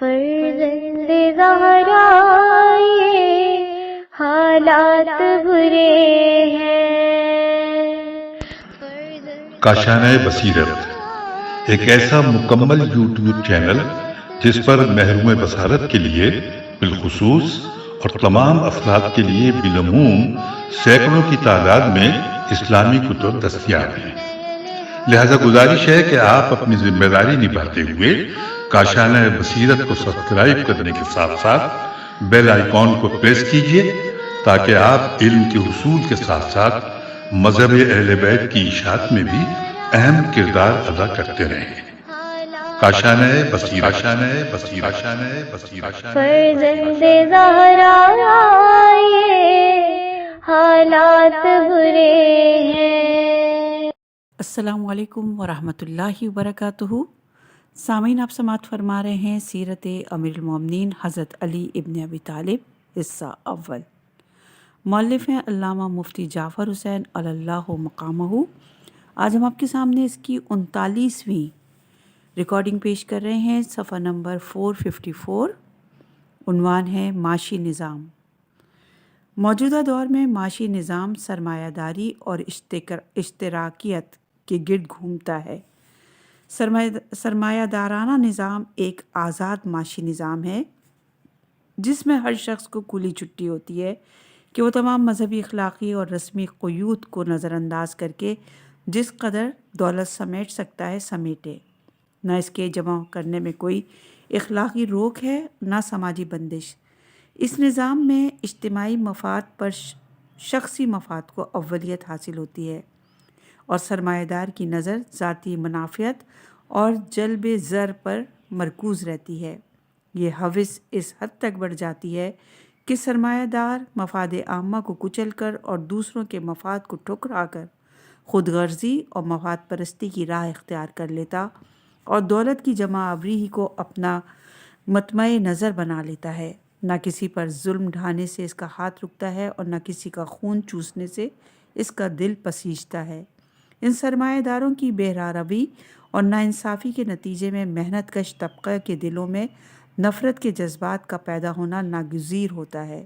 فرزند زہرا یہ حالات برے ہیں۔ کاشانۂ بصیرت ایک ایسا مکمل یوٹیوب چینل جس پر محروم بصارت کے لیے بالخصوص اور تمام افراد کے لیے بالعموم سینکڑوں کی تعداد میں اسلامی کتب دستیاب ہیں۔ لہذا گزارش ہے کہ آپ اپنی ذمہ داری نبھاتے ہوئے کاشانۂ بصیرت کو سبسکرائب کرنے کے ساتھ ساتھ بیل آئیکن کو پریس کیجیے تاکہ آپ علم کے حصول کے ساتھ ساتھ مذہب اہل بیت کی اشاعت میں بھی اہم کردار ادا کرتے رہیں۔ کاشانۂ بصیرت، کاشانۂ بصیرت، کاشانۂ بصیرت۔ فرزند زہرا یہ حالات برے ہیں۔ السلام علیکم ورحمۃ اللہ وبرکاتہ۔ سامعین، آپ سماعت فرما رہے ہیں سیرت امیر المومنین حضرت علی ابن ابی طالب حصہ اول۔ مؤلف ہیں علامہ مفتی جعفر حسین علی اللہ مقامہ۔ آج ہم آپ کے سامنے اس کی 39ویں ریکارڈنگ پیش کر رہے ہیں، صفحہ نمبر 454۔ عنوان ہے معاشی نظام۔ موجودہ دور میں معاشی نظام سرمایہ داری اور اشتراکیت کے گرد گھومتا ہے۔ سرمایہ دارانہ نظام ایک آزاد معاشی نظام ہے جس میں ہر شخص کو کھلی چھٹی ہوتی ہے کہ وہ تمام مذہبی، اخلاقی اور رسمی قیود کو نظر انداز کر کے جس قدر دولت سمیٹ سکتا ہے سمیٹے۔ نہ اس کے جمع کرنے میں کوئی اخلاقی روک ہے، نہ سماجی بندش۔ اس نظام میں اجتماعی مفاد پر شخصی مفاد کو اولیت حاصل ہوتی ہے اور سرمایہ دار کی نظر ذاتی منافعت اور جلب زر پر مرکوز رہتی ہے۔ یہ ہوس اس حد تک بڑھ جاتی ہے کہ سرمایہ دار مفاد عامہ کو کچل کر اور دوسروں کے مفاد کو ٹھکرا کر خود غرضی اور مفاد پرستی کی راہ اختیار کر لیتا اور دولت کی جمع آوری ہی کو اپنا مطمع نظر بنا لیتا ہے۔ نہ کسی پر ظلم ڈھانے سے اس کا ہاتھ رکتا ہے اور نہ کسی کا خون چوسنے سے اس کا دل پسیجتا ہے۔ ان سرمایہ داروں کی بے راروی اور ناانصافی کے نتیجے میں محنت کش طبقہ کے دلوں میں نفرت کے جذبات کا پیدا ہونا ناگزیر ہوتا ہے،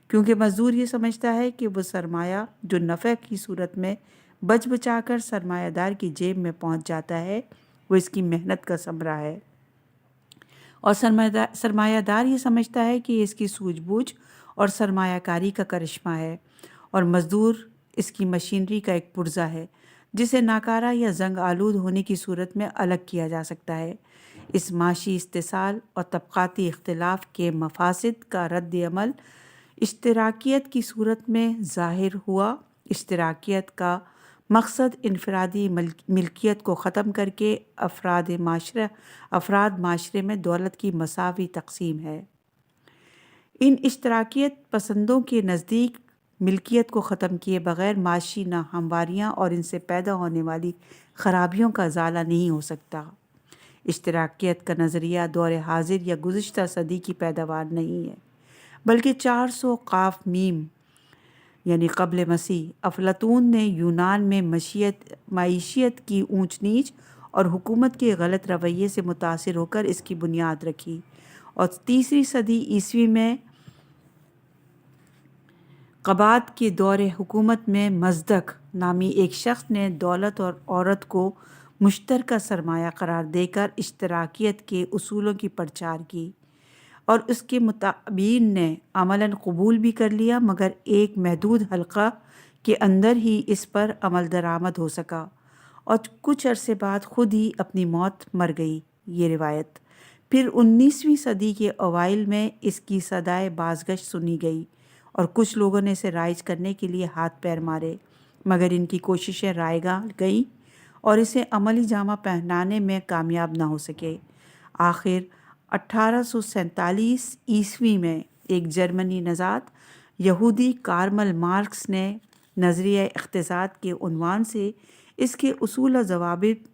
کیونکہ مزدور یہ سمجھتا ہے کہ وہ سرمایہ جو نفع کی صورت میں بچ بچا کر سرمایہ دار کی جیب میں پہنچ جاتا ہے وہ اس کی محنت کا ثمرہ ہے، اور سرمایہ دار یہ سمجھتا ہے کہ اس کی سوجھ بوجھ اور سرمایہ کاری کا کرشمہ ہے، اور مزدور اس کی مشینری کا ایک پرزہ ہے جسے ناکارہ یا زنگ آلود ہونے کی صورت میں الگ کیا جا سکتا ہے۔ اس معاشی استحصال اور طبقاتی اختلاف کے مفاسد کا رد عمل اشتراکیت کی صورت میں ظاہر ہوا۔ اشتراکیت کا مقصد انفرادی ملکیت کو ختم کر کے افراد معاشرے میں دولت کی مساوی تقسیم ہے۔ ان اشتراکیت پسندوں کے نزدیک ملکیت کو ختم کیے بغیر معاشی ناہمواریاں اور ان سے پیدا ہونے والی خرابیوں کا ازالہ نہیں ہو سکتا۔ اشتراکیت کا نظریہ دور حاضر یا گزشتہ صدی کی پیداوار نہیں ہے، بلکہ 400 قاف میم یعنی قبل مسیح افلاطون نے یونان میں معیشیت کی اونچ نیچ اور حکومت کے غلط رویے سے متاثر ہو کر اس کی بنیاد رکھی، اور 3 صدی عیسوی میں قباد کے دور حکومت میں مزدک نامی ایک شخص نے دولت اور عورت کو مشترکہ سرمایہ قرار دے کر اشتراکیت کے اصولوں کی پرچار کی، اور اس کے متابعین نے عملاً قبول بھی کر لیا، مگر ایک محدود حلقہ کے اندر ہی اس پر عمل درآمد ہو سکا اور کچھ عرصے بعد خود ہی اپنی موت مر گئی۔ یہ روایت پھر 19ویں صدی کے اوائل میں اس کی صدائے بازگشت سنی گئی اور کچھ لوگوں نے اسے رائج کرنے کے لیے ہاتھ پیر مارے، مگر ان کی کوششیں رائیگاں گئیں اور اسے عملی جامہ پہنانے میں کامیاب نہ ہو سکے۔ آخر 1847 عیسوی میں ایک جرمنی نژاد یہودی کارل مارکس نے نظریہ اقتصاد کے عنوان سے اس کے اصول و ضوابط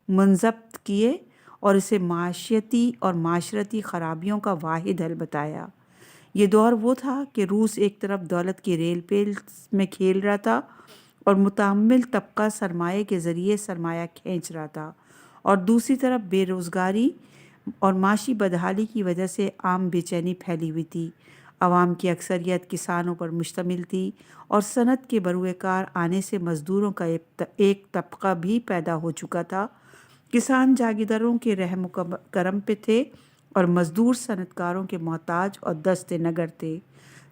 منضبط کیے اور اسے معاشیتی اور معاشرتی خرابیوں کا واحد حل بتایا۔ یہ دور وہ تھا کہ روس ایک طرف دولت کی ریل پیل میں کھیل رہا تھا اور متعمل طبقہ سرمایہ کے ذریعے سرمایہ کھینچ رہا تھا، اور دوسری طرف بے روزگاری اور معاشی بدحالی کی وجہ سے عام بے چینی پھیلی ہوئی تھی۔ عوام کی اکثریت کسانوں پر مشتمل تھی اور صنعت کے بروئے کار آنے سے مزدوروں کا ایک طبقہ بھی پیدا ہو چکا تھا۔ کسان جاگیرداروں کے رحم و کرم پہ تھے اور مزدور صنعت کاروں کے محتاج اور دست نگر تھے۔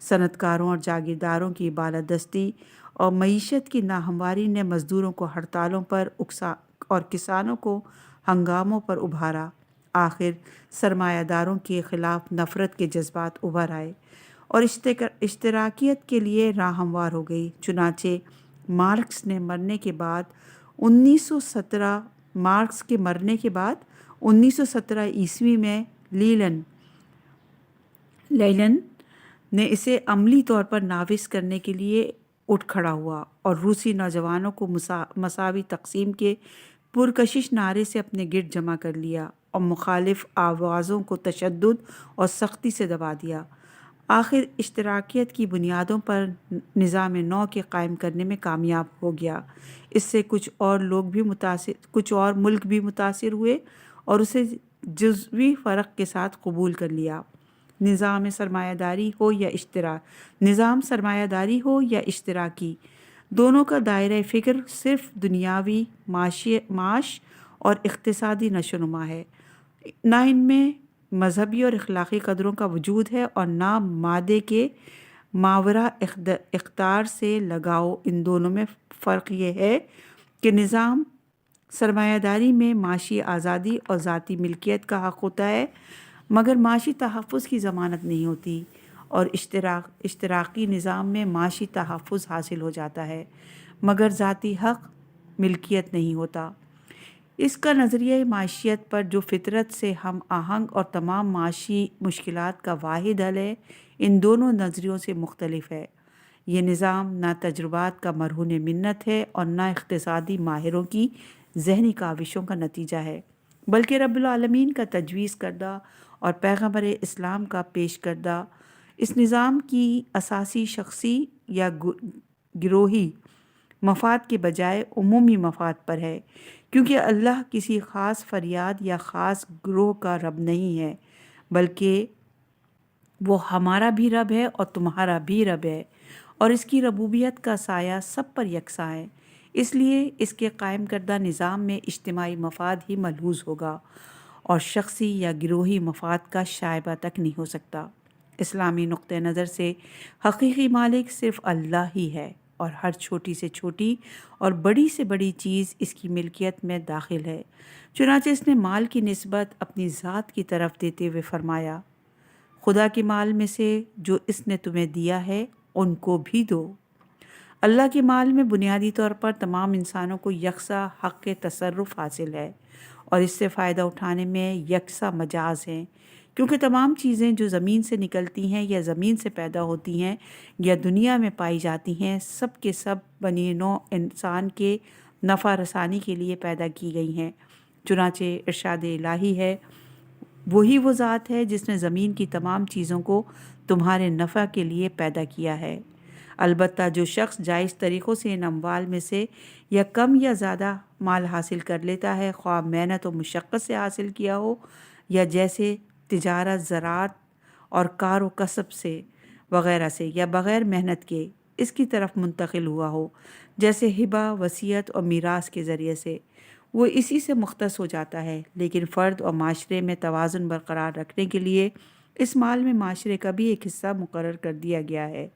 صنعت کاروں اور جاگیرداروں کی بالادستی اور معیشت کی ناہمواری نے مزدوروں کو ہڑتالوں پر اور کسانوں کو ہنگاموں پر ابھارا۔ آخر سرمایہ داروں کے خلاف نفرت کے جذبات ابھر آئے اور اشتراکیت کے لیے راہ ہموار ہو گئی۔ چنانچہ مارکس کے مرنے کے بعد 1917 عیسوی میں لینن نے اسے عملی طور پر نافذ کرنے کے لیے اٹھ کھڑا ہوا اور روسی نوجوانوں کو مساوی تقسیم کے پرکشش نعرے سے اپنے گرد جمع کر لیا اور مخالف آوازوں کو تشدد اور سختی سے دبا دیا۔ آخر اشتراکیت کی بنیادوں پر نظام نو کے قائم کرنے میں کامیاب ہو گیا۔ اس سے کچھ اور ملک بھی متاثر ہوئے اور اسے جزوی فرق کے ساتھ قبول کر لیا۔ نظام سرمایہ داری ہو یا اشتراکی، دونوں کا دائرہ فکر صرف دنیاوی معاش اور اقتصادی نشو و نما ہے۔ نہ ان میں مذہبی اور اخلاقی قدروں کا وجود ہے اور نہ مادے کے ماورا اختیار سے لگاؤ۔ ان دونوں میں فرق یہ ہے کہ نظام سرمایہ داری میں معاشی آزادی اور ذاتی ملکیت کا حق ہوتا ہے مگر معاشی تحفظ کی ضمانت نہیں ہوتی، اور اشتراکی نظام میں معاشی تحفظ حاصل ہو جاتا ہے مگر ذاتی حق ملکیت نہیں ہوتا۔ اس کا نظریہ معیشت پر جو فطرت سے ہم آہنگ اور تمام معاشی مشکلات کا واحد حل ہے، ان دونوں نظریوں سے مختلف ہے۔ یہ نظام نہ تجربات کا مرہون منت ہے اور نہ اقتصادی ماہروں کی ذہنی کاوشوں کا نتیجہ ہے، بلکہ رب العالمین کا تجویز کردہ اور پیغمبر اسلام کا پیش کردہ۔ اس نظام کی اساسی شخصی یا گروہی مفاد کے بجائے عمومی مفاد پر ہے، کیونکہ اللہ کسی خاص فریاد یا خاص گروہ کا رب نہیں ہے، بلکہ وہ ہمارا بھی رب ہے اور تمہارا بھی رب ہے، اور اس کی ربوبیت کا سایہ سب پر یکساں ہے۔ اس لیے اس کے قائم کردہ نظام میں اجتماعی مفاد ہی ملحوظ ہوگا اور شخصی یا گروہی مفاد کا شائبہ تک نہیں ہو سکتا۔ اسلامی نقطہ نظر سے حقیقی مالک صرف اللہ ہی ہے اور ہر چھوٹی سے چھوٹی اور بڑی سے بڑی چیز اس کی ملکیت میں داخل ہے۔ چنانچہ اس نے مال کی نسبت اپنی ذات کی طرف دیتے ہوئے فرمایا، خدا کے مال میں سے جو اس نے تمہیں دیا ہے ان کو بھی دو۔ اللہ کے مال میں بنیادی طور پر تمام انسانوں کو یکساں حق تصرف حاصل ہے اور اس سے فائدہ اٹھانے میں یکساں مجاز ہیں، کیونکہ تمام چیزیں جو زمین سے نکلتی ہیں یا زمین سے پیدا ہوتی ہیں یا دنیا میں پائی جاتی ہیں، سب کے سب بنی نوع انسان کے نفع رسانی کے لیے پیدا کی گئی ہیں۔ چنانچہ ارشاد الہی ہے، وہی وہ ذات ہے جس نے زمین کی تمام چیزوں کو تمہارے نفع کے لیے پیدا کیا ہے۔ البتہ جو شخص جائز طریقوں سے ان اموال میں سے یا کم یا زیادہ مال حاصل کر لیتا ہے، خواہ محنت و مشقت سے حاصل کیا ہو یا جیسے تجارت، زراعت اور کار و کسب سے وغیرہ سے، یا بغیر محنت کے اس کی طرف منتقل ہوا ہو جیسے ہبہ، وصیت اور میراث کے ذریعے سے، وہ اسی سے مختص ہو جاتا ہے۔ لیکن فرد اور معاشرے میں توازن برقرار رکھنے کے لیے اس مال میں معاشرے کا بھی ایک حصہ مقرر کر دیا گیا ہے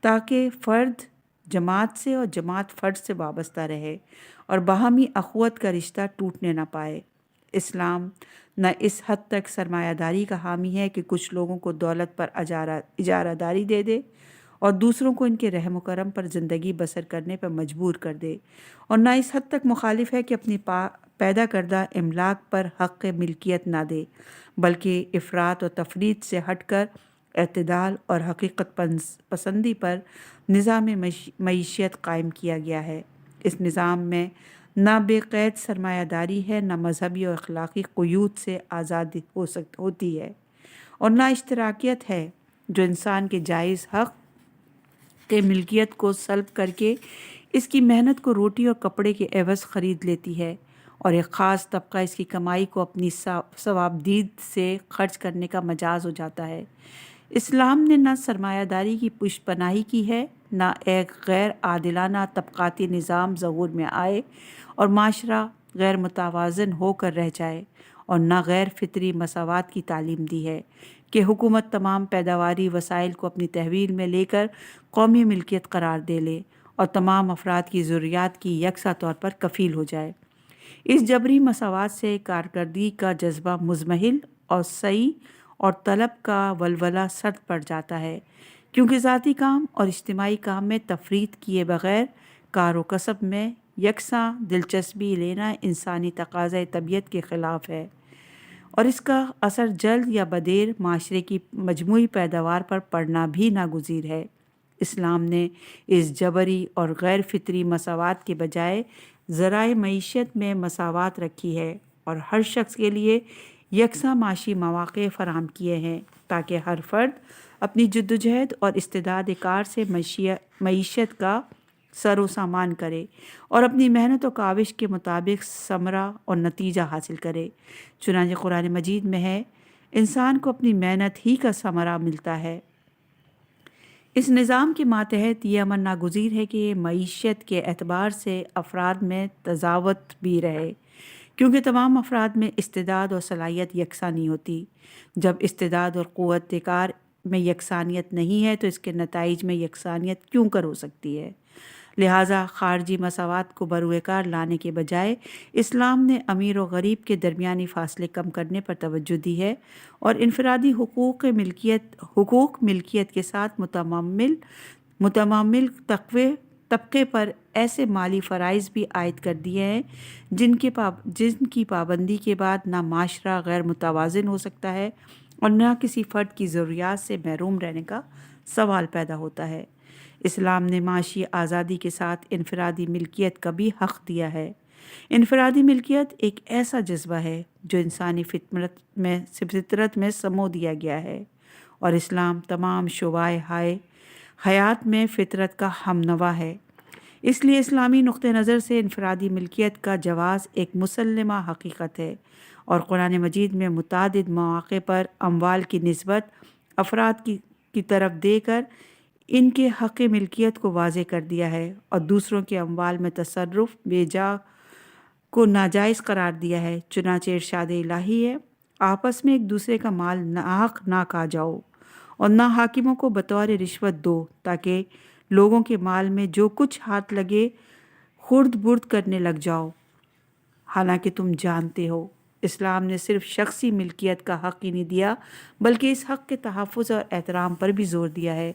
تاکہ فرد جماعت سے اور جماعت فرد سے وابستہ رہے اور باہمی اخوت کا رشتہ ٹوٹنے نہ پائے۔ اسلام نہ اس حد تک سرمایہ داری کا حامی ہے کہ کچھ لوگوں کو دولت پر اجارہ داری دے دے اور دوسروں کو ان کے رحم و کرم پر زندگی بسر کرنے پر مجبور کر دے، اور نہ اس حد تک مخالف ہے کہ اپنی پیدا کردہ املاک پر حق ملکیت نہ دے، بلکہ افراط و تفریط سے ہٹ کر اعتدال اور حقیقت پسندی پر نظام معیشت قائم کیا گیا ہے۔ اس نظام میں نہ بے قید سرمایہ داری ہے، نہ مذہبی اور اخلاقی قیود سے آزاد ہوتی ہے، اور نہ اشتراکیت ہے جو انسان کے جائز حق کے ملکیت کو سلب کر کے اس کی محنت کو روٹی اور کپڑے کے عوض خرید لیتی ہے۔ اور ایک خاص طبقہ اس کی کمائی کو اپنی ثوابدید سے خرچ کرنے کا مجاز ہو جاتا ہے۔ اسلام نے نہ سرمایہ داری کی پشت پناہی کی ہے، نہ ایک غیر عادلانہ طبقاتی نظام ظہور میں آئے اور معاشرہ غیر متوازن ہو کر رہ جائے، اور نہ غیر فطری مساوات کی تعلیم دی ہے کہ حکومت تمام پیداواری وسائل کو اپنی تحویل میں لے کر قومی ملکیت قرار دے لے اور تمام افراد کی ضروریات کی یکساں طور پر کفیل ہو جائے۔ اس جبری مساوات سے کارکردگی کا جذبہ مزمحل اور سعی اور طلب کا ولولہ سرد پڑ جاتا ہے، کیونکہ ذاتی کام اور اجتماعی کام میں تفریط کیے بغیر کار و کسب میں یکساں دلچسپی لینا انسانی تقاضۂ طبیعت کے خلاف ہے، اور اس کا اثر جلد یا بدیر معاشرے کی مجموعی پیداوار پر پڑنا بھی ناگزیر ہے۔ اسلام نے اس جبری اور غیر فطری مساوات کے بجائے ذرائع معیشت میں مساوات رکھی ہے اور ہر شخص کے لیے یکساں معاشی مواقع فراہم کیے ہیں تاکہ ہر فرد اپنی جدوجہد اور استعداد کار سے معیشت کا سر و سامان کرے اور اپنی محنت و کاوش کے مطابق ثمرہ اور نتیجہ حاصل کرے۔ چنانچہ قرآن مجید میں ہے، انسان کو اپنی محنت ہی کا ثمرہ ملتا ہے۔ اس نظام کے ماتحت یہ امر ناگزیر ہے کہ معیشت کے اعتبار سے افراد میں تضاوت بھی رہے، کیونکہ تمام افراد میں استعداد اور صلاحیت یکساں نہیں ہوتی۔ جب استعداد اور قوت کار میں یکسانیت نہیں ہے تو اس کے نتائج میں یکسانیت کیوں کر ہو سکتی ہے؟ لہٰذا خارجی مساوات کو بروئے کار لانے کے بجائے اسلام نے امیر و غریب کے درمیانی فاصلے کم کرنے پر توجہ دی ہے اور انفرادی حقوق ملکیت کے ساتھ متمامل طبقے پر ایسے مالی فرائض بھی عائد کر دیے ہیں جن کی پابندی کے بعد نہ معاشرہ غیر متوازن ہو سکتا ہے اور نہ کسی فرد کی ضروریات سے محروم رہنے کا سوال پیدا ہوتا ہے۔ اسلام نے معاشی آزادی کے ساتھ انفرادی ملکیت کا بھی حق دیا ہے۔ انفرادی ملکیت ایک ایسا جذبہ ہے جو انسانی فطرت میں سمو دیا گیا ہے، اور اسلام تمام شعبۂ حیات میں فطرت کا ہمنوا ہے۔ اس لیے اسلامی نقطہ نظر سے انفرادی ملکیت کا جواز ایک مسلمہ حقیقت ہے، اور قرآن مجید میں متعدد مواقع پر اموال کی نسبت افراد کی طرف دے کر ان کے حق ملکیت کو واضح کر دیا ہے، اور دوسروں کے اموال میں تصرف بے جا کو ناجائز قرار دیا ہے۔ چنانچہ ارشاد الہی ہے، آپس میں ایک دوسرے کا مال ناحق نہ کھا جاؤ اور نہ حاکموں کو بطور رشوت دو، تاکہ لوگوں کے مال میں جو کچھ ہاتھ لگے خرد برد کرنے لگ جاؤ، حالانکہ تم جانتے ہو۔ اسلام نے صرف شخصی ملکیت کا حق ہی نہیں دیا بلکہ اس حق کے تحفظ اور احترام پر بھی زور دیا ہے۔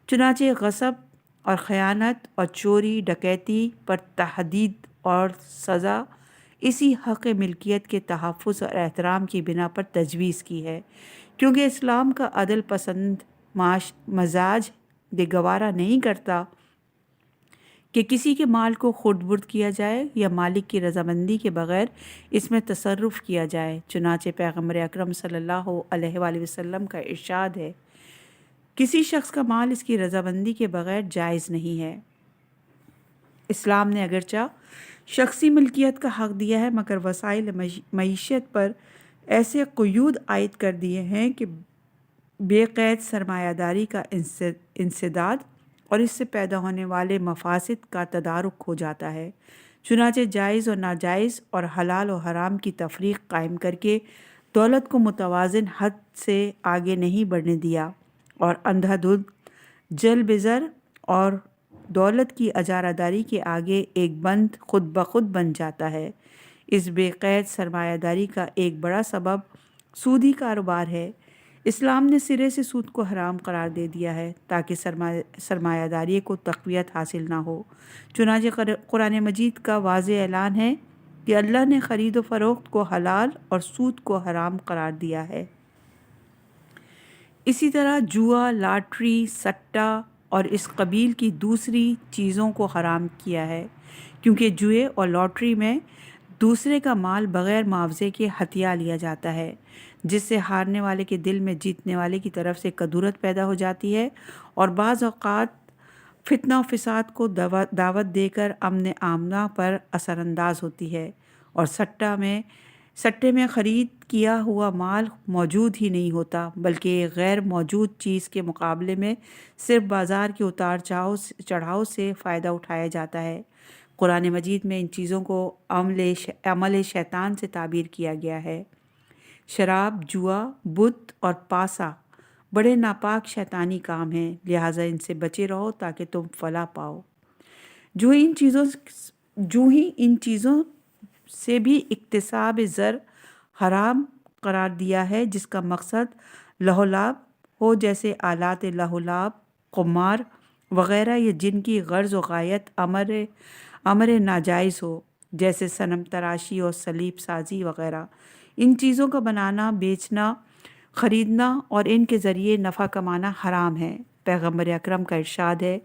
چنانچہ غصب اور خیانت اور چوری ڈکیتی پر تحدید اور سزا اسی حق ملکیت کے تحفظ اور احترام کی بنا پر تجویز کی ہے، کیونکہ اسلام کا عدل پسند مزاج یہ گوارا نہیں کرتا کہ کسی کے مال کو خرد برد کیا جائے یا مالک کی رضامندی کے بغیر اس میں تصرف کیا جائے۔ چنانچہ پیغمبر اکرم صلی اللہ علیہ وآلہ وسلم کا ارشاد ہے، کسی شخص کا مال اس کی رضامندی کے بغیر جائز نہیں ہے۔ اسلام نے اگرچہ شخصی ملکیت کا حق دیا ہے، مگر وسائل معیشت پر ایسے قیود عائد کر دیے ہیں کہ بے قید سرمایہ داری کا انسداد اور اس سے پیدا ہونے والے مفاسد کا تدارک ہو جاتا ہے۔ چنانچہ جائز اور ناجائز اور حلال و حرام کی تفریق قائم کر کے دولت کو متوازن حد سے آگے نہیں بڑھنے دیا، اور اندھا دھند جل بزر اور دولت کی اجارہ داری کے آگے ایک بند خود بخود بن جاتا ہے۔ اس بے قید سرمایہ داری کا ایک بڑا سبب سودی کاروبار ہے۔ اسلام نے سرے سے سود کو حرام قرار دے دیا ہے تاکہ سرمایہ داری کو تقویت حاصل نہ ہو۔ چنانچہ قرآن مجید کا واضح اعلان ہے کہ اللہ نے خرید و فروخت کو حلال اور سود کو حرام قرار دیا ہے۔ اسی طرح جوا، لاٹری، سٹہ اور اس قبیل کی دوسری چیزوں کو حرام کیا ہے، کیونکہ جوئے اور لاٹری میں دوسرے کا مال بغیر معاوضے کے ہتھیا لیا جاتا ہے، جس سے ہارنے والے کے دل میں جیتنے والے کی طرف سے کدورت پیدا ہو جاتی ہے، اور بعض اوقات فتنہ و فساد کو دعوت دے کر امن آمنہ پر اثر انداز ہوتی ہے، اور سٹے میں خرید کیا ہوا مال موجود ہی نہیں ہوتا، بلکہ ایک غیر موجود چیز کے مقابلے میں صرف بازار کے اتار چڑھاؤ سے فائدہ اٹھایا جاتا ہے۔ قرآن مجید میں ان چیزوں کو عمل شیطان سے تعبیر کیا گیا ہے۔ شراب، جوا، بت اور پاسا بڑے ناپاک شیطانی کام ہیں، لہٰذا ان سے بچے رہو تاکہ تم فلاح پاؤ۔ جو ہی ان چیزوں سے بھی اکتساب زر حرام قرار دیا ہے، جس کا مقصد لہو لعب ہو، جیسے آلات لہو لعب، قمار وغیرہ، یا جن کی غرض و غایت امر ناجائز ہو، جیسے صنم تراشی اور صلیب سازی وغیرہ۔ ان چیزوں کا بنانا، بیچنا، خریدنا اور ان کے ذریعے نفع کمانا حرام ہے۔ پیغمبر اکرم کا ارشاد ہے،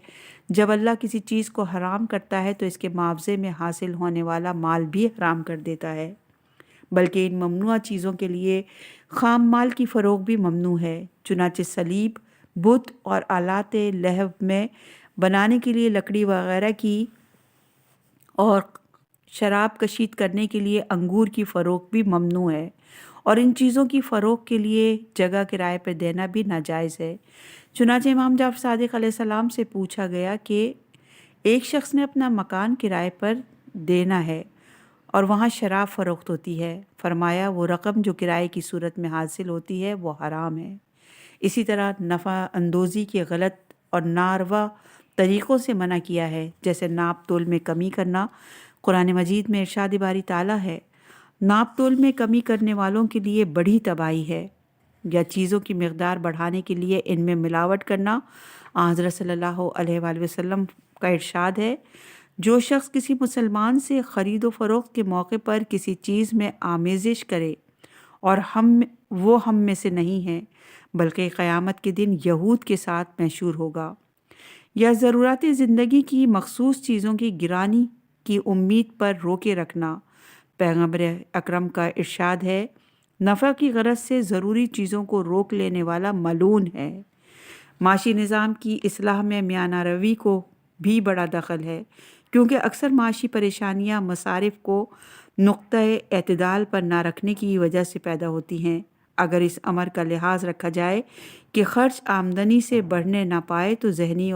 جب اللہ کسی چیز کو حرام کرتا ہے تو اس کے معاوضے میں حاصل ہونے والا مال بھی حرام کر دیتا ہے، بلکہ ان ممنوع چیزوں کے لیے خام مال کی فروخت بھی ممنوع ہے۔ چنانچہ صلیب، بت اور آلات لہو میں بنانے کے لیے لکڑی وغیرہ کی اور شراب کشید کرنے کے لیے انگور کی فروخت بھی ممنوع ہے، اور ان چیزوں کی فروخت کے لیے جگہ کرائے پر دینا بھی ناجائز ہے۔ چنانچہ امام جعفر صادق علیہ السلام سے پوچھا گیا کہ ایک شخص نے اپنا مکان کرائے پر دینا ہے اور وہاں شراب فروخت ہوتی ہے، فرمایا وہ رقم جو کرائے کی صورت میں حاصل ہوتی ہے وہ حرام ہے۔ اسی طرح نفع اندوزی کے غلط اور ناروا طریقوں سے منع کیا ہے، جیسے ناپ تول میں کمی کرنا۔ قرآن مجید میں ارشاد باری تعالیٰ ہے، ناپ تول میں کمی کرنے والوں کے لیے بڑی تباہی ہے، یا چیزوں کی مقدار بڑھانے کے لیے ان میں ملاوٹ کرنا۔ حضرت صلی اللہ علیہ وآلہ وسلم کا ارشاد ہے، جو شخص کسی مسلمان سے خرید و فروخت کے موقع پر کسی چیز میں آمیزش کرے اور وہ ہم میں سے نہیں ہے، بلکہ قیامت کے دن یہود کے ساتھ محشور ہوگا، یا ضرورت زندگی کی مخصوص چیزوں کی گرانی کی امید پر روکے رکھنا۔ پیغمبر اکرم کا ارشاد ہے، نفع کی غرض سے ضروری چیزوں کو روک لینے والا ملعون ہے۔ معاشی نظام کی اصلاح میں میانہ روی کو بھی بڑا دخل ہے، کیونکہ اکثر معاشی پریشانیاں مصارف کو نقطۂ اعتدال پر نہ رکھنے کی وجہ سے پیدا ہوتی ہیں۔ اگر اس امر کا لحاظ رکھا جائے کہ خرچ آمدنی سے بڑھنے نہ پائے تو ذہنی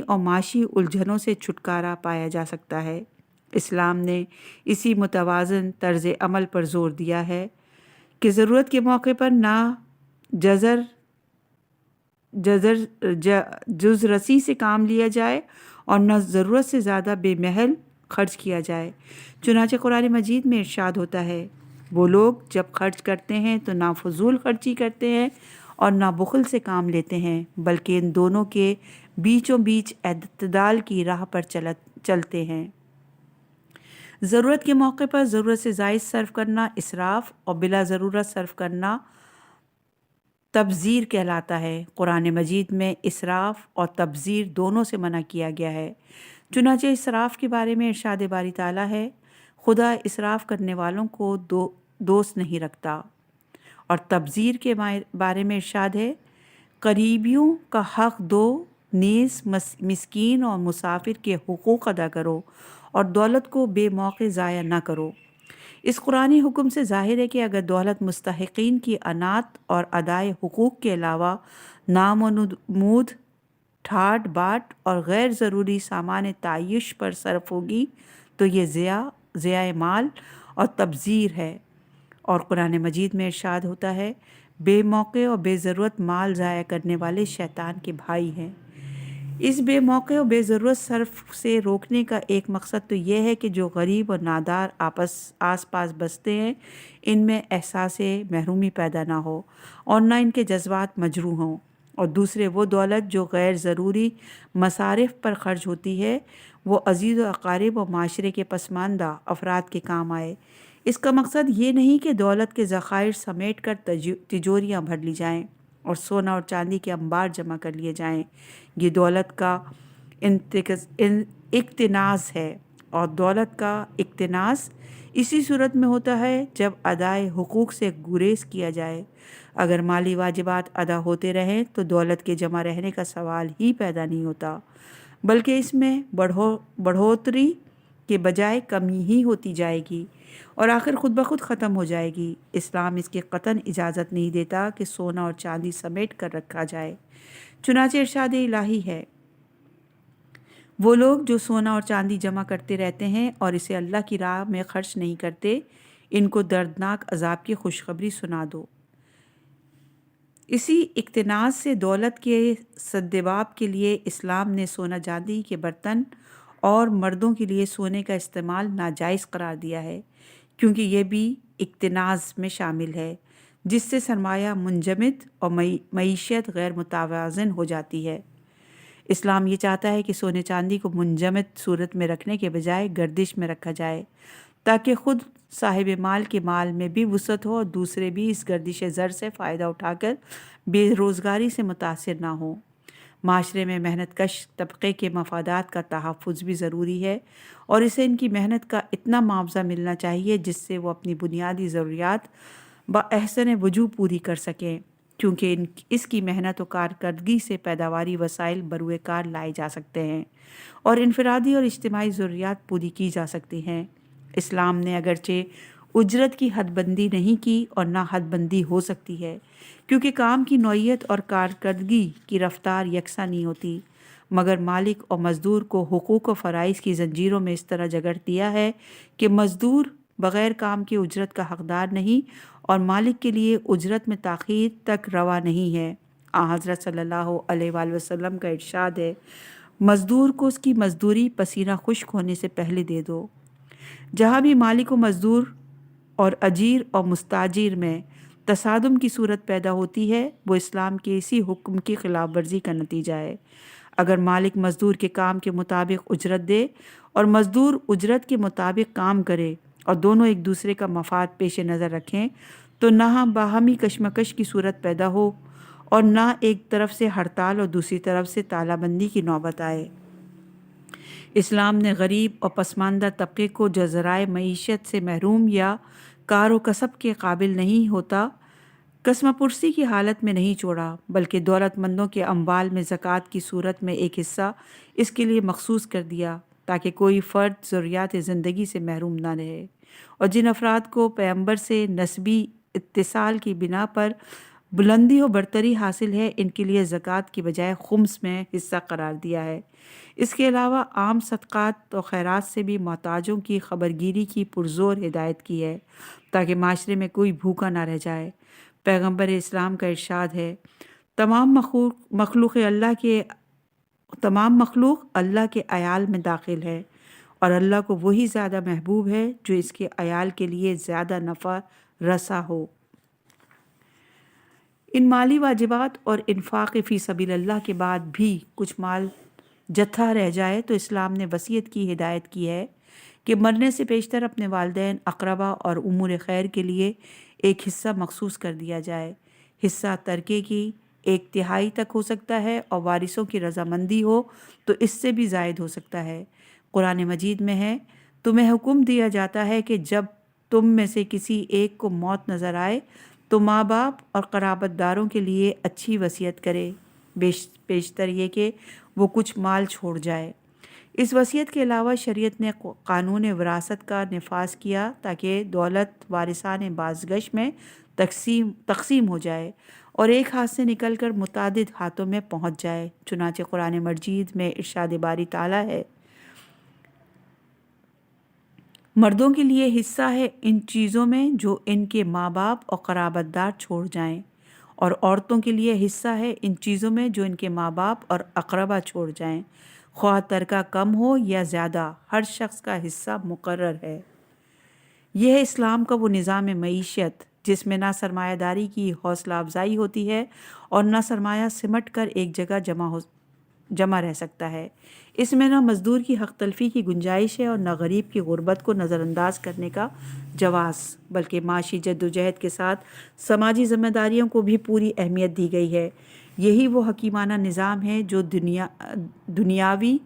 اور معاشی الجھنوں سے چھٹکارا پایا جا سکتا ہے۔ اسلام نے اسی متوازن طرز عمل پر زور دیا ہے کہ ضرورت کے موقع پر نہ جز رسی سے کام لیا جائے اور نہ ضرورت سے زیادہ بے محل خرچ کیا جائے۔ چنانچہ قرآن مجید میں ارشاد ہوتا ہے، وہ لوگ جب خرچ کرتے ہیں تو نہ فضول خرچی کرتے ہیں اور نہ بخل سے کام لیتے ہیں، بلکہ ان دونوں کے بیچوں بیچ اعتدال کی راہ پر چلتے ہیں۔ ضرورت کے موقع پر ضرورت سے زائد صرف کرنا اسراف اور بلا ضرورت صرف کرنا تبذیر کہلاتا ہے۔ قرآن مجید میں اسراف اور تبذیر دونوں سے منع کیا گیا ہے۔ چنانچہ اسراف کے بارے میں ارشاد باری تعالیٰ ہے، خدا اسراف کرنے والوں کو دوست نہیں رکھتا۔ اور تبذیر کے بارے میں ارشاد ہے، قریبیوں کا حق دو، نیز مسکین اور مسافر کے حقوق ادا کرو، اور دولت کو بے موقع ضائع نہ کرو۔ اس قرآنی حکم سے ظاہر ہے کہ اگر دولت مستحقین کی عنات اور ادائے حقوق کے علاوہ نام و نمود، ٹھاٹ باٹ اور غیر ضروری سامان تعیش پر صرف ہوگی تو یہ ضیاء مال اور تبذیر ہے۔ اور قرآن مجید میں ارشاد ہوتا ہے، بے موقع اور بے ضرورت مال ضائع کرنے والے شیطان کے بھائی ہیں۔ اس بے موقع اور بے ضرورت صرف سے روکنے کا ایک مقصد تو یہ ہے کہ جو غریب اور نادار آس پاس بستے ہیں ان میں احساس محرومی پیدا نہ ہو اور نہ ان کے جذبات مجروح ہوں، اور دوسرے وہ دولت جو غیر ضروری مصارف پر خرچ ہوتی ہے وہ عزیز و اقارب اور معاشرے کے پسماندہ افراد کے کام آئے۔ اس کا مقصد یہ نہیں کہ دولت کے ذخائر سمیٹ کر تجوریاں بھر لی جائیں اور سونا اور چاندی کے انبار جمع کر لیے جائیں۔ یہ دولت کا اقتناص ہے، اور دولت کا اقتناص اسی صورت میں ہوتا ہے جب ادائے حقوق سے گریز کیا جائے۔ اگر مالی واجبات ادا ہوتے رہیں تو دولت کے جمع رہنے کا سوال ہی پیدا نہیں ہوتا، بلکہ اس میں بڑھوتری کے بجائے کمی ہی ہوتی جائے گی اور آخر خود بخود ختم ہو جائے گی۔ اسلام اس کی قطعاً اجازت نہیں دیتا کہ سونا اور چاندی سمیٹ کر رکھا جائے۔ چنانچہ ارشاد الہی ہے، وہ لوگ جو سونا اور چاندی جمع کرتے رہتے ہیں اور اسے اللہ کی راہ میں خرچ نہیں کرتے، ان کو دردناک عذاب کی خوشخبری سنا دو۔ اسی اقتناز سے دولت کے سدباب کے لیے اسلام نے سونا چاندی کے برتن اور مردوں کے لیے سونے کا استعمال ناجائز قرار دیا ہے، کیونکہ یہ بھی اقتناز میں شامل ہے، جس سے سرمایہ منجمد اور معیشت غیر متوازن ہو جاتی ہے۔ اسلام یہ چاہتا ہے کہ سونے چاندی کو منجمد صورت میں رکھنے کے بجائے گردش میں رکھا جائے، تاکہ خود صاحب مال کے مال میں بھی وسعت ہو اور دوسرے بھی اس گردش زر سے فائدہ اٹھا کر بے روزگاری سے متاثر نہ ہوں۔ معاشرے میں محنت کش طبقے کے مفادات کا تحفظ بھی ضروری ہے اور اسے ان کی محنت کا اتنا معاوضہ ملنا چاہیے جس سے وہ اپنی بنیادی ضروریات بأحسن وجوہ پوری کر سکیں، کیونکہ اس کی محنت و کارکردگی سے پیداواری وسائل بروئے کار لائے جا سکتے ہیں اور انفرادی اور اجتماعی ضروریات پوری کی جا سکتی ہیں۔ اسلام نے اگرچہ اجرت کی حد بندی نہیں کی اور نہ حد بندی ہو سکتی ہے، کیونکہ کام کی نوعیت اور کارکردگی کی رفتار یکساں نہیں ہوتی، مگر مالک اور مزدور کو حقوق و فرائض کی زنجیروں میں اس طرح جگڑ دیا ہے کہ مزدور بغیر کام کی اجرت کا حقدار نہیں اور مالک کے لیے اجرت میں تاخیر تک روا نہیں ہے۔ حضرت صلی اللہ علیہ وآلہ وسلم کا ارشاد ہے، مزدور کو اس کی مزدوری پسینہ خشک ہونے سے پہلے دے دو۔ جہاں بھی مالک و مزدور اور اجیر اور مستاجر میں تصادم کی صورت پیدا ہوتی ہے، وہ اسلام کے اسی حکم کی خلاف ورزی کا نتیجہ ہے۔ اگر مالک مزدور کے کام کے مطابق اجرت دے اور مزدور اجرت کے مطابق کام کرے اور دونوں ایک دوسرے کا مفاد پیش نظر رکھیں تو نہ باہمی کشمکش کی صورت پیدا ہو اور نہ ایک طرف سے ہڑتال اور دوسری طرف سے تالہ بندی کی نوبت آئے۔ اسلام نے غریب اور پسماندہ طبقے کو جو ذرائع معیشت سے محروم یا کار و کسب کے قابل نہیں ہوتا، قسمہ پرسی کی حالت میں نہیں چھوڑا، بلکہ دولت مندوں کے اموال میں زکوٰۃ کی صورت میں ایک حصہ اس کے لیے مخصوص کر دیا تاکہ کوئی فرد ضروریات زندگی سے محروم نہ رہے، اور جن افراد کو پیغمبر سے نسبی اتصال کی بنا پر بلندی و برتری حاصل ہے، ان کے لیے زکوٰۃ کی بجائے خمس میں حصہ قرار دیا ہے۔ اس کے علاوہ عام صدقات و خیرات سے بھی محتاجوں کی خبرگیری کی پرزور ہدایت کی ہے تاکہ معاشرے میں کوئی بھوکا نہ رہ جائے۔ پیغمبر اسلام کا ارشاد ہے، تمام مخلوق اللہ کے عیال میں داخل ہے اور اللہ کو وہی زیادہ محبوب ہے جو اس کے عیال کے لیے زیادہ نفع رسا ہو۔ ان مالی واجبات اور انفاق فی سبیل اللہ کے بعد بھی کچھ مال جتھا رہ جائے تو اسلام نے وصیت کی ہدایت کی ہے کہ مرنے سے پیشتر اپنے والدین، اقربا اور امور خیر کے لیے ایک حصہ مخصوص کر دیا جائے۔ حصہ ترکے کی 1/3 تک ہو سکتا ہے اور وارثوں کی رضامندی ہو تو اس سے بھی زائد ہو سکتا ہے۔ قرآن مجید میں ہے، تمہیں حکم دیا جاتا ہے کہ جب تم میں سے کسی ایک کو موت نظر آئے تو ماں باپ اور قرابت داروں کے لیے اچھی وصیت کرے، بیشتر یہ کہ وہ کچھ مال چھوڑ جائے۔ اس وصیت کے علاوہ شریعت نے قانون وراثت کا نفاذ کیا تاکہ دولت وارثان بازگشت میں تقسیم ہو جائے اور ایک ہاتھ سے نکل کر متعدد ہاتھوں میں پہنچ جائے۔ چنانچہ قرآن مجید میں ارشاد باری تعالیٰ ہے، مردوں کے لیے حصہ ہے ان چیزوں میں جو ان کے ماں باپ اور قرابت دار چھوڑ جائیں، اور عورتوں کے لیے حصہ ہے ان چیزوں میں جو ان کے ماں باپ اور اقربا چھوڑ جائیں، خواہ ترکہ کم ہو یا زیادہ، ہر شخص کا حصہ مقرر ہے۔ یہ ہے اسلام کا وہ نظام معیشت جس میں نہ سرمایہ داری کی حوصلہ افزائی ہوتی ہے اور نہ سرمایہ سمٹ کر ایک جگہ جمع رہ سکتا ہے۔ اس میں نہ مزدور کی حق تلفی کی گنجائش ہے اور نہ غریب کی غربت کو نظر انداز کرنے کا جواز، بلکہ معاشی جد و جہد کے ساتھ سماجی ذمہ داریوں کو بھی پوری اہمیت دی گئی ہے۔ یہی وہ حکیمانہ نظام ہے جو دنیاوی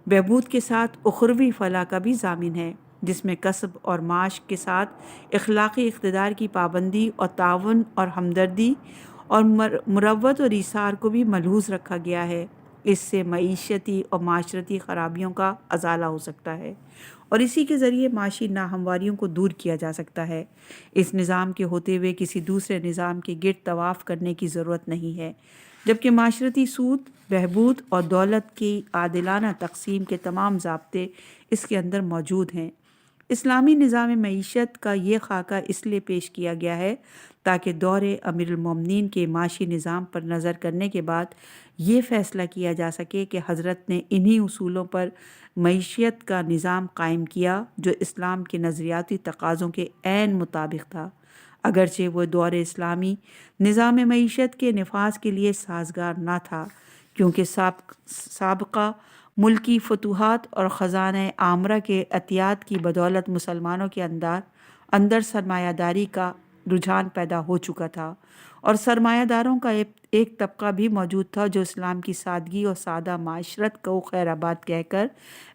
بہبود کے ساتھ اخروی فلاح کا بھی ضامن ہے، جس میں کسب اور معاش کے ساتھ اخلاقی اقتدار کی پابندی اور تعاون اور ہمدردی اور مروت اور ایثار کو بھی ملحوظ رکھا گیا ہے۔ اس سے معیشتی اور معاشرتی خرابیوں کا ازالہ ہو سکتا ہے اور اسی کے ذریعے معاشی ناہمواریوں کو دور کیا جا سکتا ہے۔ اس نظام کے ہوتے ہوئے کسی دوسرے نظام کے گرد طواف کرنے کی ضرورت نہیں ہے، جبکہ معاشرتی سود، بہبود اور دولت کی عادلانہ تقسیم کے تمام ضابطے اس کے اندر موجود ہیں۔ اسلامی نظام معیشت کا یہ خاکہ اس لیے پیش کیا گیا ہے تاکہ دور امیر المومنین کے معاشی نظام پر نظر کرنے کے بعد یہ فیصلہ کیا جا سکے کہ حضرت نے انہی اصولوں پر معیشت کا نظام قائم کیا جو اسلام کے نظریاتی تقاضوں کے عین مطابق تھا، اگرچہ وہ دور اسلامی نظام معیشت کے نفاذ کے لیے سازگار نہ تھا، کیونکہ سابقہ ملکی فتوحات اور خزانہ عامرہ کے عطیات کی بدولت مسلمانوں کے اندر سرمایہ داری کا رجحان پیدا ہو چکا تھا، اور سرمایہ داروں کا ایک طبقہ بھی موجود تھا جو اسلام کی سادگی اور سادہ معاشرت کو خیر آباد کہہ کر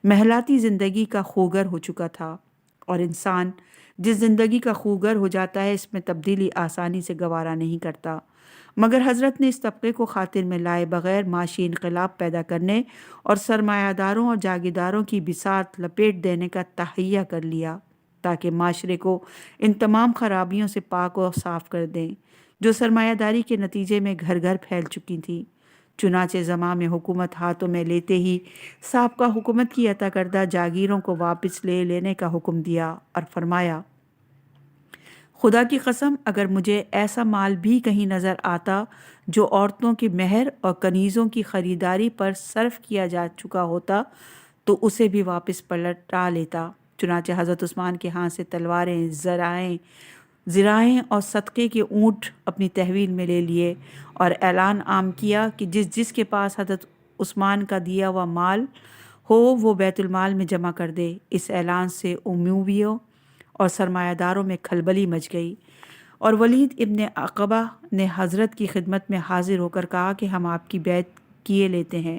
محلاتی زندگی کا خوگر ہو چکا تھا، اور انسان جس زندگی کا خوگر ہو جاتا ہے اس میں تبدیلی آسانی سے گوارا نہیں کرتا، مگر حضرت نے اس طبقے کو خاطر میں لائے بغیر معاشی انقلاب پیدا کرنے اور سرمایہ داروں اور جاگیرداروں کی بساط لپیٹ دینے کا تہیہ کر لیا تاکہ معاشرے کو ان تمام خرابیوں سے پاک و صاف کر دیں جو سرمایہ داری کے نتیجے میں گھر گھر پھیل چکی تھی۔ چنانچہ زمام حکومت ہاتھوں میں لیتے ہی سابقہ حکومت کی عطا کردہ جاگیروں کو واپس لینے کا حکم دیا اور فرمایا، خدا کی قسم اگر مجھے ایسا مال بھی کہیں نظر آتا جو عورتوں کے مہر اور کنیزوں کی خریداری پر صرف کیا جا چکا ہوتا تو اسے بھی واپس پلٹا لیتا۔ چنانچہ حضرت عثمان کے ہاتھ سے تلواریں، زرائیں اور صدقے کے اونٹ اپنی تحویل میں لے لیے اور اعلان عام کیا کہ جس کے پاس حضرت عثمان کا دیا ہوا مال ہو وہ بیت المال میں جمع کر دے۔ اس اعلان سے امویوں اور سرمایہ داروں میں کھلبلی مچ گئی، اور ولید ابن عقبہ نے حضرت کی خدمت میں حاضر ہو کر کہا کہ ہم آپ کی بیعت کیے لیتے ہیں،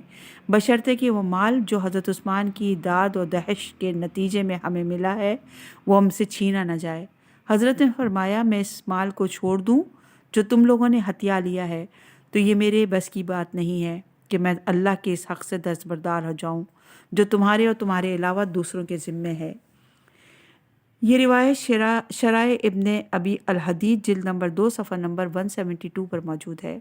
بشرطے کہ وہ مال جو حضرت عثمان کی داد و دہش کے نتیجے میں ہمیں ملا ہے وہ ہم سے چھینا نہ جائے۔ حضرت نے فرمایا، میں اس مال کو چھوڑ دوں جو تم لوگوں نے ہتھیا لیا ہے تو یہ میرے بس کی بات نہیں ہے کہ میں اللہ کے اس حق سے دستبردار ہو جاؤں جو تمہارے اور تمہارے علاوہ دوسروں کے ذمے ہے۔ یہ روایت شرائع ابن ابی الحدید جلد نمبر 2 صفحہ نمبر 172 پر موجود ہے۔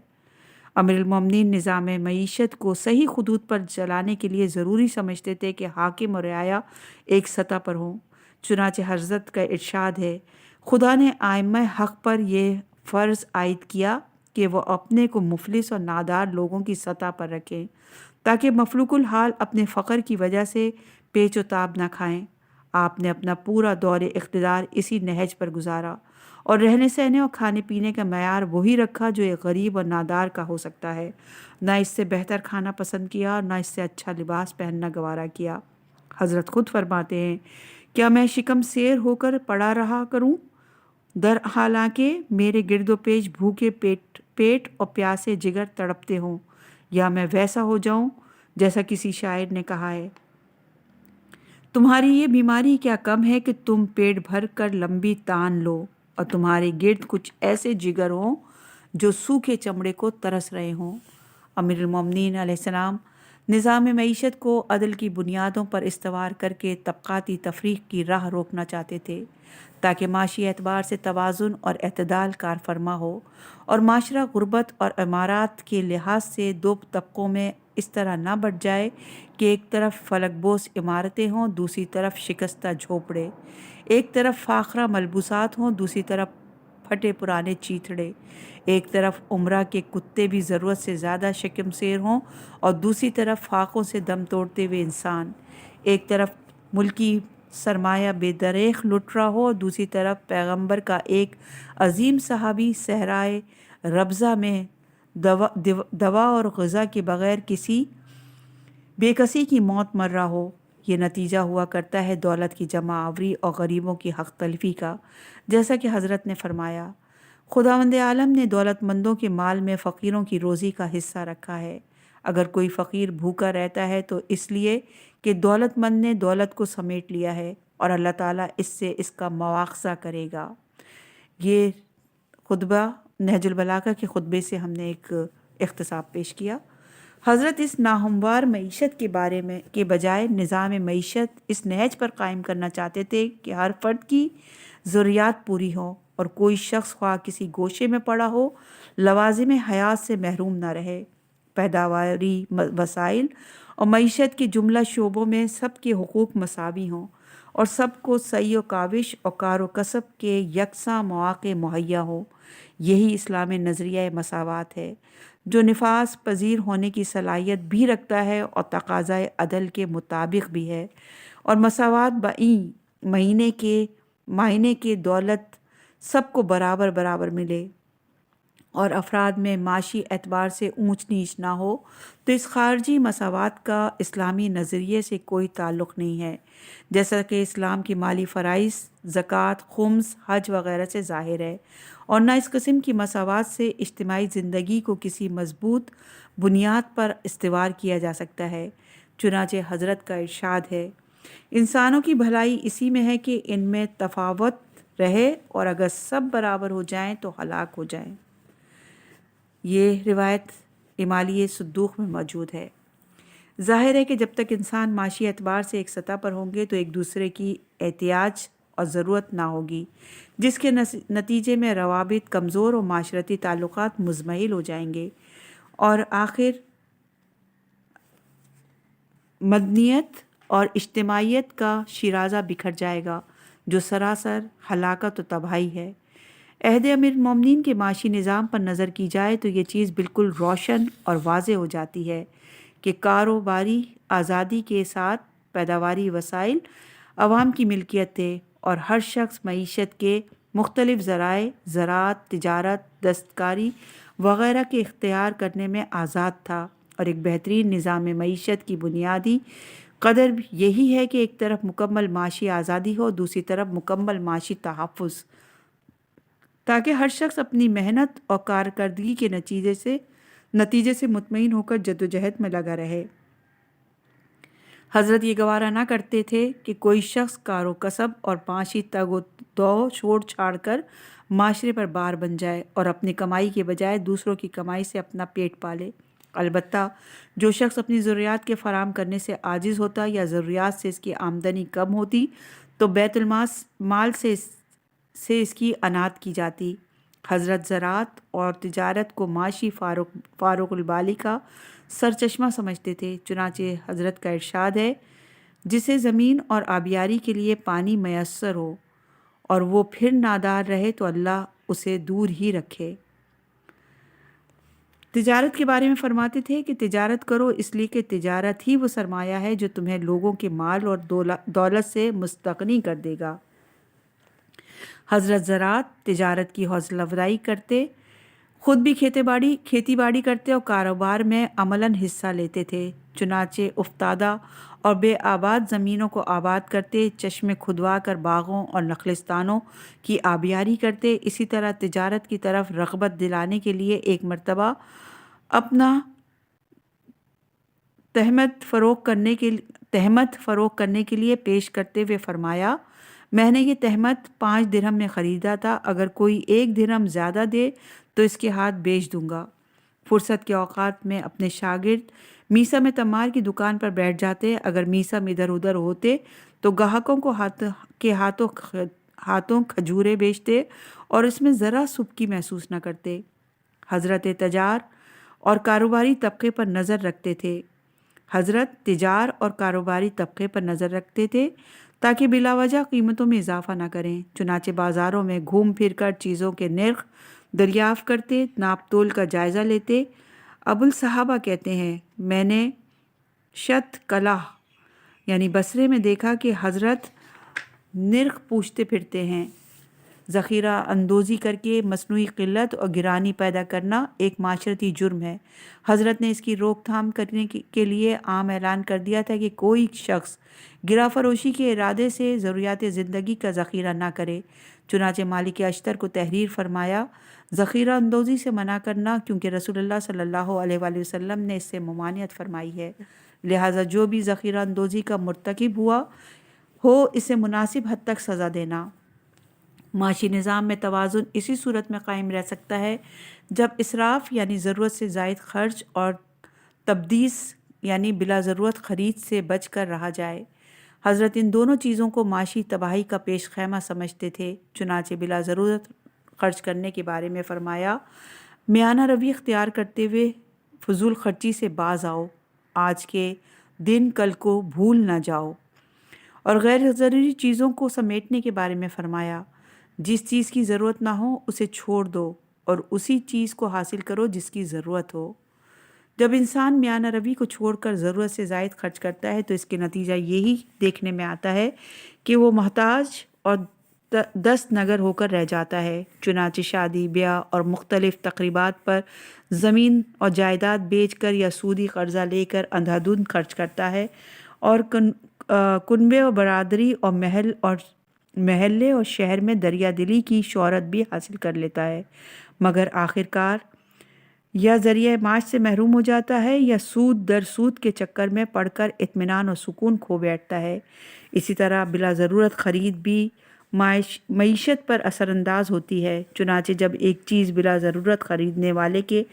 امیر المومنین نظام معیشت کو صحیح خطوط پر چلانے کے لیے ضروری سمجھتے تھے کہ حاکم اور رعایا ایک سطح پر ہوں۔ چنانچہ حضرت کا ارشاد ہے، خدا نے ائمہ حق پر یہ فرض عائد کیا کہ وہ اپنے کو مفلس اور نادار لوگوں کی سطح پر رکھیں تاکہ مفلوق الحال اپنے فقر کی وجہ سے پیچ و تاب نہ کھائیں۔ آپ نے اپنا پورا دور اقتدار اسی نہج پر گزارا اور رہنے سہنے اور کھانے پینے کا معیار وہی رکھا جو ایک غریب اور نادار کا ہو سکتا ہے، نہ اس سے بہتر کھانا پسند کیا اور نہ اس سے اچھا لباس پہننا گوارا کیا۔ حضرت خود فرماتے ہیں، کیا میں شکم سیر ہو کر پڑا رہا کروں در حالانکہ میرے گرد و پیش بھوکے پیٹ اور پیاسے جگر تڑپتے ہوں، یا میں ویسا ہو جاؤں جیسا کسی شاعر نے کہا ہے، تمہاری یہ بیماری کیا کم ہے کہ تم پیٹ بھر کر لمبی تان لو اور تمہارے گرد کچھ ایسے جگر ہوں جو سوکھے چمڑے کو ترس رہے ہوں۔ امیر المومنین علیہ السلام نظام معیشت کو عدل کی بنیادوں پر استوار کر کے طبقاتی تفریق کی راہ روکنا چاہتے تھے تاکہ معاشی اعتبار سے توازن اور اعتدال کار فرما ہو اور معاشرہ غربت اور عمارات کے لحاظ سے دو طبقوں میں اس طرح نہ بٹ جائے کہ ایک طرف فلک بوس عمارتیں ہوں، دوسری طرف شکستہ جھوپڑے، ایک طرف فاخرہ ملبوسات ہوں، دوسری طرف پھٹے پرانے چیتڑے، ایک طرف عمرہ کے کتے بھی ضرورت سے زیادہ شکم سیر ہوں اور دوسری طرف فاقوں سے دم توڑتے ہوئے انسان، ایک طرف ملکی سرمایہ بے دریغ لٹ رہا ہو اور دوسری طرف پیغمبر کا ایک عظیم صحابی صحرائے ربضہ میں دوا اور غذا کے بغیر کسی بے کسی کی موت مر رہا ہو۔ یہ نتیجہ ہوا کرتا ہے دولت کی جمع آوری اور غریبوں کی حق تلفی کا، جیسا کہ حضرت نے فرمایا، خداوند عالم نے دولت مندوں کے مال میں فقیروں کی روزی کا حصہ رکھا ہے۔ اگر کوئی فقیر بھوکا رہتا ہے تو اس لیے کہ دولت مند نے دولت کو سمیٹ لیا ہے اور اللہ تعالیٰ اس سے اس کا مواخذہ کرے گا۔ یہ خطبہ نہج البلاغہ کے خطبے سے ہم نے ایک اختصار پیش کیا۔ حضرت اس ناہموار معیشت کے بجائے نظام معیشت اس نہج پر قائم کرنا چاہتے تھے کہ ہر فرد کی ضروریات پوری ہوں اور کوئی شخص خواہ کسی گوشے میں پڑا ہو لوازم حیات سے محروم نہ رہے۔ پیداواری وسائل اور معیشت کے جملہ شعبوں میں سب کے حقوق مساوی ہوں اور سب کو سعی و کاوش اور کار و کسب کے یکساں مواقع مہیا ہوں۔ یہی اسلام نظریہ مساوات ہے جو نفاذ پذیر ہونے کی صلاحیت بھی رکھتا ہے اور تقاضۂ عدل کے مطابق بھی ہے، اور مساوات معنی کے دولت سب کو برابر برابر ملے اور افراد میں معاشی اعتبار سے اونچ نیچ نہ ہو، تو اس خارجی مساوات کا اسلامی نظریے سے کوئی تعلق نہیں ہے، جیسا کہ اسلام کی مالی فرائض زکوٰۃ، خمس، حج وغیرہ سے ظاہر ہے، اور نہ اس قسم کی مساوات سے اجتماعی زندگی کو کسی مضبوط بنیاد پر استوار کیا جا سکتا ہے۔ چنانچہ حضرت کا ارشاد ہے، انسانوں کی بھلائی اسی میں ہے کہ ان میں تفاوت رہے، اور اگر سب برابر ہو جائیں تو ہلاک ہو جائیں۔ یہ روایت امالی صدوق میں موجود ہے۔ ظاہر ہے کہ جب تک انسان معاشی اعتبار سے ایک سطح پر ہوں گے تو ایک دوسرے کی احتیاج اور ضرورت نہ ہوگی، جس کے نتیجے میں روابط کمزور اور معاشرتی تعلقات مزمحل ہو جائیں گے، اور آخر مدنیت اور اجتماعیت کا شیرازہ بکھر جائے گا، جو سراسر ہلاکت و تباہی ہے۔ عہد امیر المومنین کے معاشی نظام پر نظر کی جائے تو یہ چیز بالکل روشن اور واضح ہو جاتی ہے کہ کاروباری آزادی کے ساتھ پیداواری وسائل عوام کی ملکیت تھے، اور ہر شخص معیشت کے مختلف ذرائع زراعت، تجارت، دستکاری وغیرہ کے اختیار کرنے میں آزاد تھا، اور ایک بہترین نظام معیشت کی بنیادی قدر یہی ہے کہ ایک طرف مکمل معاشی آزادی ہو، دوسری طرف مکمل معاشی تحفظ، تاکہ ہر شخص اپنی محنت اور کارکردگی کے نتیجے سے مطمئن ہو کر جدوجہد میں لگا رہے۔ حضرت یہ گوارا نہ کرتے تھے کہ کوئی شخص کار و کسب اور معاشی تگ و دو چھوڑ کر معاشرے پر بار بن جائے اور اپنی کمائی کے بجائے دوسروں کی کمائی سے اپنا پیٹ پالے۔ البتہ جو شخص اپنی ضروریات کے فراہم کرنے سے عاجز ہوتا یا ضروریات سے اس کی آمدنی کم ہوتی تو بیت المال سے اس کی انات کی جاتی۔ حضرت زراعت اور تجارت کو معاشی فاروق البالی کا سرچشمہ سمجھتے تھے، چنانچہ حضرت کا ارشاد ہے، جسے زمین اور آبیاری کے لیے پانی میسر ہو اور وہ پھر نادار رہے تو اللہ اسے دور ہی رکھے۔ تجارت کے بارے میں فرماتے تھے کہ تجارت کرو، اس لیے کہ تجارت ہی وہ سرمایہ ہے جو تمہیں لوگوں کے مال اور دولت سے مستغنی کر دے گا۔ حضرت زراعت تجارت کی حوصلہ افزائی کرتے، خود بھی کھیتی باڑی کرتے اور کاروبار میں عملاً حصہ لیتے تھے، چنانچہ افتادہ اور بے آباد زمینوں کو آباد کرتے، چشمے کھدوا کر باغوں اور نخلستانوں کی آبیاری کرتے۔ اسی طرح تجارت کی طرف رغبت دلانے کے لیے ایک مرتبہ اپنا تہمت فروغ کرنے کے لیے پیش کرتے ہوئے فرمایا، میں نے یہ تہمت 5 درہم میں خریدا تھا، اگر کوئی 1 درہم زیادہ دے تو اس کے ہاتھ بیچ دوں گا۔ فرصت کے اوقات میں اپنے شاگرد میسا میں تمار کی دکان پر بیٹھ جاتے، اگر میسا میں ادھر ادھر ہوتے تو گاہکوں کو ہاتھوں کھجورے بیچتے اور اس میں ذرا سبکی محسوس نہ کرتے۔ حضرت تجار اور کاروباری طبقے پر نظر رکھتے تھے تاکہ بلا وجہ قیمتوں میں اضافہ نہ کریں، چنانچہ بازاروں میں گھوم پھر کر چیزوں کے نرخ دریافت کرتے، ناپ تول کا جائزہ لیتے۔ ابو الصحابہ کہتے ہیں، میں نے شت کلاہ یعنی بصرے میں دیکھا کہ حضرت نرخ پوچھتے پھرتے ہیں۔ ذخیرہ اندوزی کر کے مصنوعی قلت اور گرانی پیدا کرنا ایک معاشرتی جرم ہے۔ حضرت نے اس کی روک تھام کرنے کے لیے عام اعلان کر دیا تھا کہ کوئی شخص گرہ فروشی کے ارادے سے ضروریات زندگی کا ذخیرہ نہ کرے۔ چنانچہ مالک اشتر کو تحریر فرمایا ذخیرہ اندوزی سے منع کرنا، کیونکہ رسول اللہ صلی اللہ علیہ وآلہ وسلم نے اس سے ممانعت فرمائی ہے، لہٰذا جو بھی ذخیرہ اندوزی کا مرتکب ہو اسے مناسب حد تک سزا دینا۔ معاشی نظام میں توازن اسی صورت میں قائم رہ سکتا ہے جب اسراف یعنی ضرورت سے زائد خرچ اور تبدیس یعنی بلا ضرورت خرید سے بچ کر رہا جائے۔ حضرت ان دونوں چیزوں کو معاشی تباہی کا پیش خیمہ سمجھتے تھے، چنانچہ بلا ضرورت خرچ کرنے کے بارے میں فرمایا، میانہ روی اختیار کرتے ہوئے فضول خرچی سے باز آؤ، آج کے دن کل کو بھول نہ جاؤ۔ اور غیر ضروری چیزوں کو سمیٹنے کے بارے میں فرمایا، جس چیز کی ضرورت نہ ہو اسے چھوڑ دو اور اسی چیز کو حاصل کرو جس کی ضرورت ہو۔ جب انسان میانہ روی کو چھوڑ کر ضرورت سے زائد خرچ کرتا ہے تو اس کے نتیجہ یہی دیکھنے میں آتا ہے کہ وہ محتاج اور دست نگر ہو کر رہ جاتا ہے۔ چنانچہ شادی بیاہ اور مختلف تقریبات پر زمین اور جائیداد بیچ کر یا سودی قرضہ لے کر اندھا دھند خرچ کرتا ہے، اور کنبے اور برادری اور محلے اور شہر میں دریا دلی کی شہرت بھی حاصل کر لیتا ہے، مگر آخرکار یا ذریعہ معاش سے محروم ہو جاتا ہے یا سود در سود کے چکر میں پڑ کر اطمینان اور سکون کھو بیٹھتا ہے۔ اسی طرح بلا ضرورت خرید بھی معیشت پر اثر انداز ہوتی ہے۔ چنانچہ جب ایک چیز بلا ضرورت خریدنے والے کے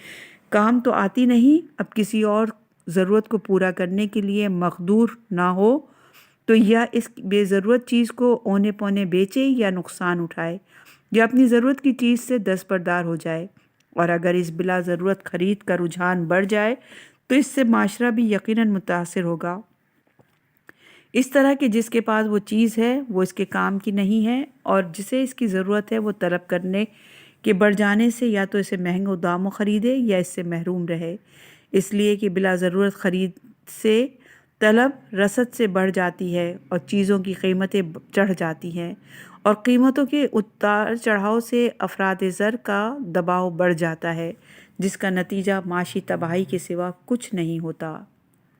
کام تو آتی نہیں، اب کسی اور ضرورت کو پورا کرنے کے لیے مقدور نہ ہو تو یا اس بے ضرورت چیز کو اونے پونے بیچے یا نقصان اٹھائے یا اپنی ضرورت کی چیز سے دستبردار ہو جائے، اور اگر اس بلا ضرورت خرید کا رجحان بڑھ جائے تو اس سے معاشرہ بھی یقیناً متاثر ہوگا، اس طرح کہ جس کے پاس وہ چیز ہے وہ اس کے کام کی نہیں ہے، اور جسے اس کی ضرورت ہے وہ طلب کرنے کے بڑھ جانے سے یا تو اسے مہنگے داموں خریدے یا اس سے محروم رہے، اس لیے کہ بلا ضرورت خرید سے طلب رسد سے بڑھ جاتی ہے اور چیزوں کی قیمتیں چڑھ جاتی ہیں، اور قیمتوں کے اتار چڑھاؤ سے افراط زر کا دباؤ بڑھ جاتا ہے، جس کا نتیجہ معاشی تباہی کے سوا کچھ نہیں ہوتا۔